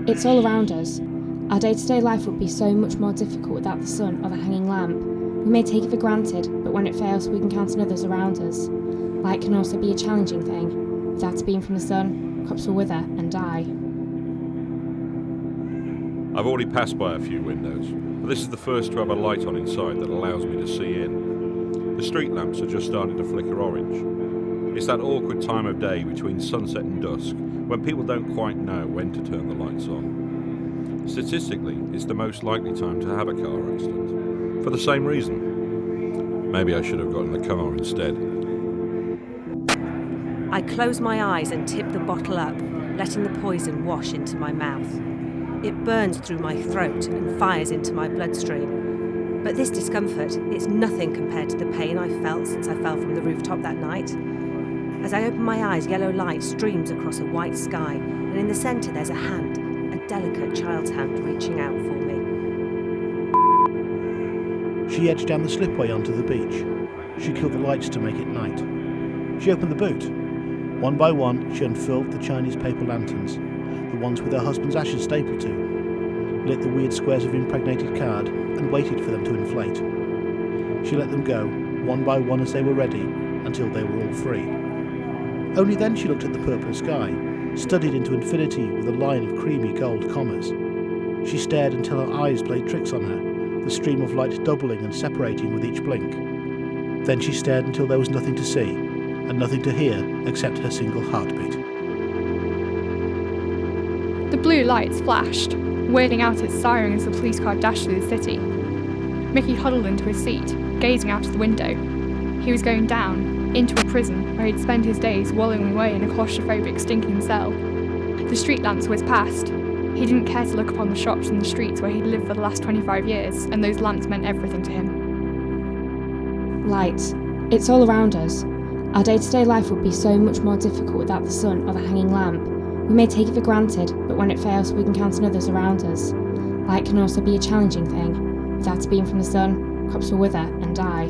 It's all around us. Our day-to-day life would be so much more difficult without the sun or the hanging lamp. We may take it for granted, but when it fails, we can count on others around us. Light can also be a challenging thing. Without a beam from the sun, crops will wither and die. I've already passed by a few windows, but this is the first to have a light on inside that allows me to see in. The street lamps are just starting to flicker orange. It's that awkward time of day between sunset and dusk when people don't quite know when to turn the lights on. Statistically, it's the most likely time to have a car accident, for the same reason. Maybe I should have gotten the car instead. I close my eyes and tip the bottle up, letting the poison wash into my mouth. It burns through my throat and fires into my bloodstream. But this discomfort, it's nothing compared to the pain I felt since I fell from the rooftop that night. As I open my eyes, yellow light streams across a white sky, and in the centre there's a hand, a delicate child's hand reaching out for me. She edged down the slipway onto the beach. She killed the lights to make it night. She opened the boot. One by one, she unfurled the Chinese paper lanterns, the ones with her husband's ashes stapled to, lit the weird squares of impregnated card, and waited for them to inflate. She let them go, one by one as they were ready, until they were all free. Only then she looked at the purple sky, studied into infinity with a line of creamy gold commas. She stared until her eyes played tricks on her, the stream of light doubling and separating with each blink. Then she stared until there was nothing to see, and nothing to hear except her single heartbeat. The blue lights flashed, wailing out its siren as the police car dashed through the city. Mickey huddled into his seat, gazing out of the window. He was going down, into a prison where he'd spend his days wallowing away in a claustrophobic, stinking cell. The street lamps whizzed past. He didn't care to look upon the shops and the streets where he'd lived for the last 25 years, and those lamps meant everything to him. Light. It's all around us. Our day-to-day life would be so much more difficult without the sun or the hanging lamp. We may take it for granted, but when it fails, we can count on others around us. Light can also be a challenging thing. Without a beam from the sun, crops will wither and die.